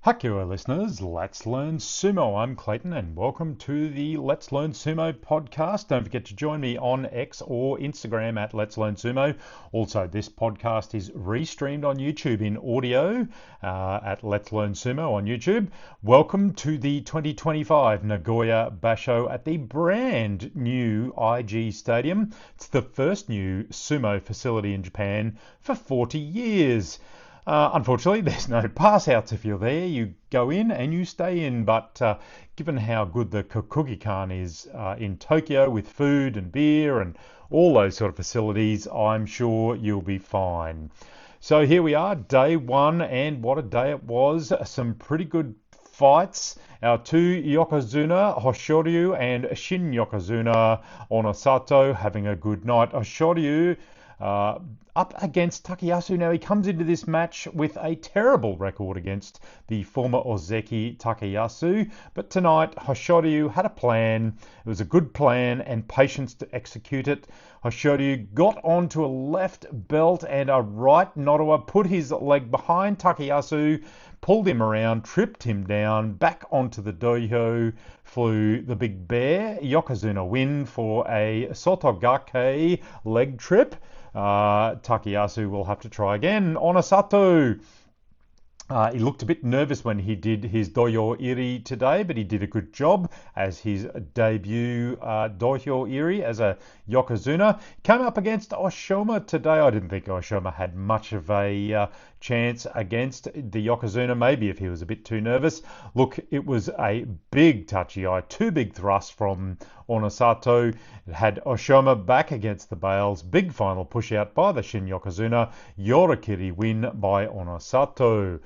Hakia listeners, Let's Learn Sumo. I'm Clayton and welcome to the Let's Learn Sumo podcast. Don't forget to join me on X or Instagram at Let's Learn Sumo. Also, this podcast is restreamed on YouTube in audio at Let's Learn Sumo on YouTube. Welcome to the 2025 Nagoya Basho at the brand new IG Stadium. It's the first new sumo facility in Japan for 40 years. Unfortunately, there's no pass outs if you're there. You go in and you stay in. But given how good the Kokugikan is in Tokyo with food and beer and all those sort of facilities, I'm sure you'll be fine. So here we are, day one, and what a day it was. Some pretty good fights. Our two Yokozuna, Hoshoryu and Shin Yokozuna Onosato, having a good night. Hoshoryu up against Takayasu. Now he comes into this match with a terrible record against the former Ozeki Takayasu, but tonight Hoshoryu had a plan. It was a good plan and patience to execute it. Hoshoryu got onto a left belt and a right Nodowa, put his leg behind Takayasu, pulled him around, tripped him down, back onto the dohyo, flew the big bear. Yokozuna win for a Sotogake leg trip. Takayasu will have to try again. Onosato. He looked a bit nervous when he did his dohyo iri today, but he did a good job as his debut dohyo iri as a Yokozuna. Came up against Oshoma today. I didn't think Oshoma had much of a chance against the Yokozuna, maybe if he was a bit too nervous. Look, it was a big touchy eye, two big thrusts from Onosato. It had Oshoma back against the bales. Big final push out by the Shin Yokozuna. Yorakiri win by Onosato.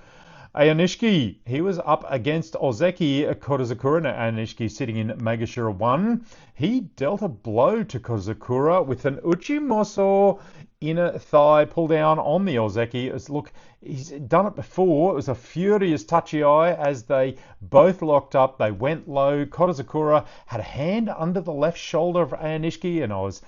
Ayanishiki, he was up against Ozeki Kodazakura. Now Ayanishiki sitting in Megashira 1. He dealt a blow to Kodazakura with an Uchimoso inner thigh pull down on the Ozeki. Look, he's done it before. It was a furious touchy eye as they both locked up. They went low. Kodazakura had a hand under the left shoulder of Ayanishiki, and I was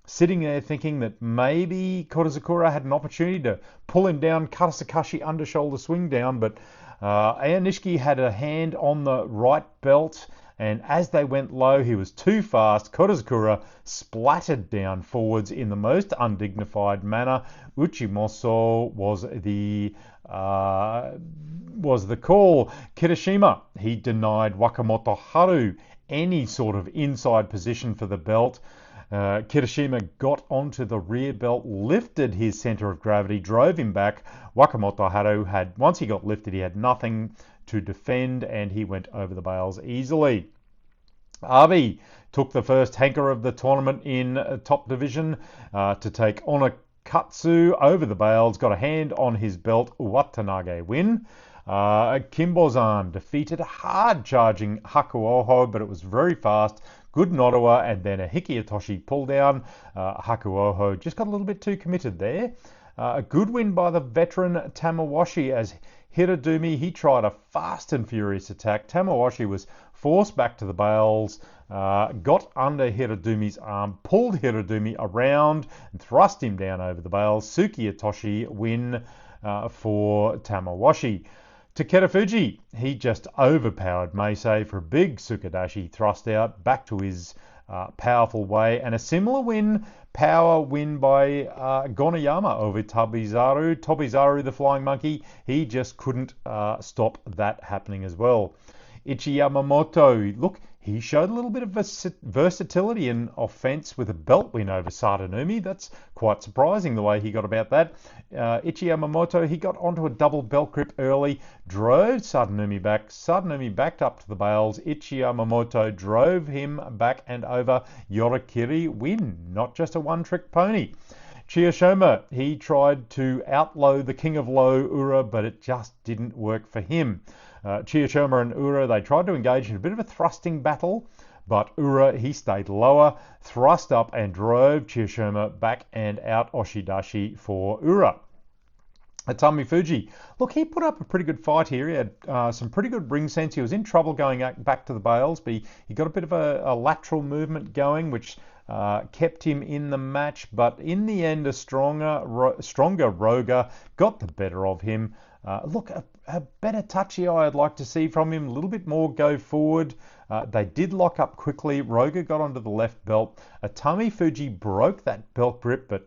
sitting there thinking that maybe Kodazakura had an opportunity to pull him down, Karasakashi under shoulder swing down, but Ayanishiki had a hand on the right belt, and as they went low, he was too fast. Kodazakura splattered down forwards in the most undignified manner. Uchimoso was the call. Kirishima, he denied Wakamoto Haru any sort of inside position for the belt. Kirishima got onto the rear belt, lifted his center of gravity, drove him back. Wakamoto Haru once he got lifted, he had nothing to defend, and he went over the bales easily. Abe took the first hanker of the tournament in top division to take Onakatsu over the bales, got a hand on his belt, Watanage win. Kimbozan defeated a hard-charging Hakuoho, but it was very fast. Good Nodowa and then a Hikiatoshi pull down. Hakuoho just got a little bit too committed there. A good win by the veteran Tamawashi as Hiradumi, he tried a fast and furious attack. Tamawashi was forced back to the bales, got under Hiradumi's arm, pulled Hiradumi around and thrust him down over the bales. Sukiatoshi win for Tamawashi. Takeda Fuji, he just overpowered Meisei for a big Sukadashi thrust out back to his powerful way, and a similar power win by Gonayama over Tobizaru. Tobizaru, the flying monkey, he just couldn't stop that happening as well. Ichiyamamoto, look, he showed a little bit of versatility in offense with a belt win over Sadanumi. That's quite surprising the way he got about that. Ichiyamamoto, he got onto a double belt grip early, drove Sadanumi back. Sadanumi backed up to the bales. Ichiyamamoto drove him back and over. Yorakiri win, not just a one-trick pony. Chiyoshima, he tried to outlow the King of Low, Ura, but it just didn't work for him. Chiyoshima and Ura, they tried to engage in a bit of a thrusting battle, but Ura, he stayed lower, thrust up and drove Chiyoshima back and out Oshidashi for Ura. Atami Fuji, look, he put up a pretty good fight here. He had some pretty good ring sense. He was in trouble going back to the bales, but he got a bit of a lateral movement going, which kept him in the match. But in the end, a stronger Roga got the better of him. Look, a better touchy eye I'd like to see from him, a little bit more go forward. They did lock up quickly. Roga got onto the left belt. Atami Fuji broke that belt grip, but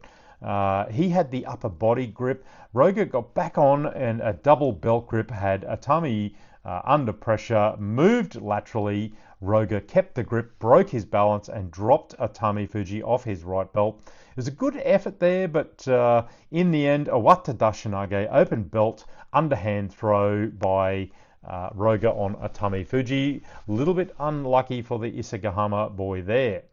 he had the upper body grip. Roga got back on and a double belt grip, had Atami under pressure, moved laterally. Roga kept the grip, broke his balance and dropped Atami Fuji off his right belt. It was a good effort there, but in the end, Owata Dashinage, open belt, underhand throw by Roga on Atami Fuji. A little bit unlucky for the Isagahama boy there.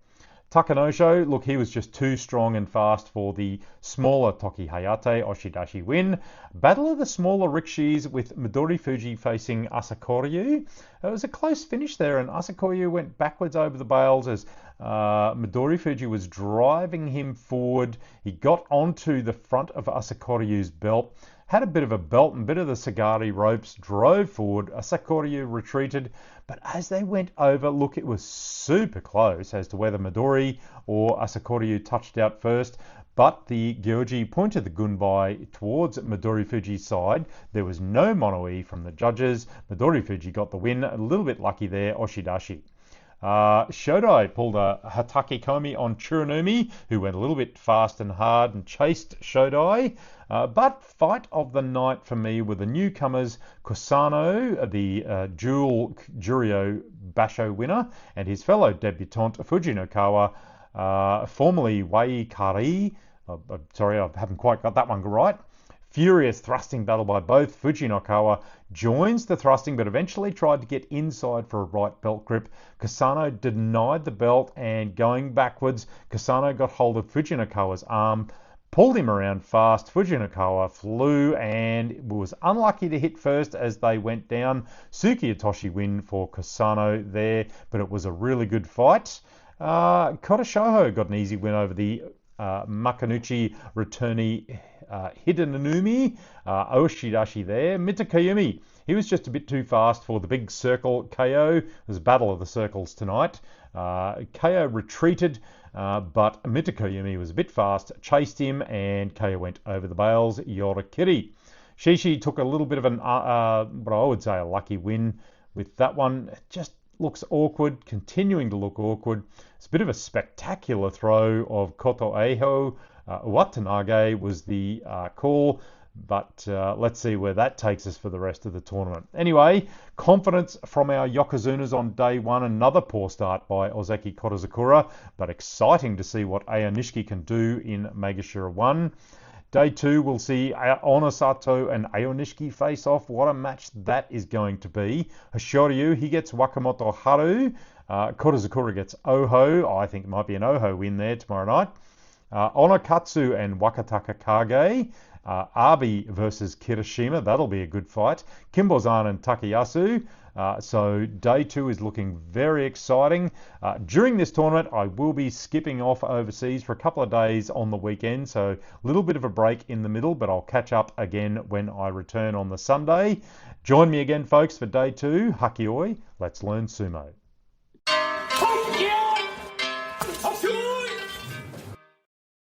Takanosho, look, he was just too strong and fast for the smaller Toki Hayate Oshidashi win. Battle of the smaller rikshis with Midori Fuji facing Asakoryu. It was a close finish there, and Asakoryu went backwards over the bales as Midori Fuji was driving him forward. He got onto the front of Asakoryu's belt, had a bit of a belt and bit of the Sagari ropes, drove forward. Asakoryu retreated, but as they went over, look, it was super close as to whether Midori or Asakoryu touched out first. But the Gyoji pointed the gunbai towards Midori Fuji's side. There was no mono-e from the judges. Midori Fuji got the win. A little bit lucky there, Oshidashi. Shodai pulled a Hatake Komi on Tsurunomi, who went a little bit fast and hard and chased Shodai. But fight of the night for me were the newcomers, Kusano, the dual Juryo Basho winner, and his fellow debutant, Fujinokawa, formerly Wei Kari. Sorry, I haven't quite got that one right. Furious thrusting battle by both. Fujinokawa joins the thrusting, but eventually tried to get inside for a right belt grip. Kasano denied the belt, and going backwards, Kasano got hold of Fujinokawa's arm, pulled him around fast. Fujinokawa flew and was unlucky to hit first as they went down. Suki Itoshi win for Kasano there, but it was a really good fight. Kota Shoho got an easy win over the Makanuchi returnee Hidenumi. Oshidashi there. Mitakoyumi, he was just a bit too fast for the big circle KO. There's a battle of the circles tonight. KO retreated, but Mitakoyumi was a bit fast, chased him, and KO went over the bales. Yorakiri. Shishi took a little bit of an, what I would say, a lucky win with that one. It just looks awkward, continuing to look awkward. It's a bit of a spectacular throw of Koto Eiho. Watanage was the call, but let's see where that takes us for the rest of the tournament. Anyway, confidence from our Yokozunas on day one. Another poor start by Ozeki Kotozakura, but exciting to see what Aonishiki can do in Megashira 1. Day 2, we'll see Onosato and Aonishiki face off. What a match that is going to be. Hoshoryu, he gets Wakamoto Haru. Kotozakura gets Oho. I think it might be an Oho win there tomorrow night. Onokatsu and Wakataka Kage. Abi versus Kirishima. That'll be a good fight. Kimbozan and Takayasu. So day 2 is looking very exciting. During this tournament, I will be skipping off overseas for a couple of days on the weekend. So a little bit of a break in the middle, but I'll catch up again when I return on the Sunday. Join me again, folks, for day 2. Hakioi, let's learn sumo.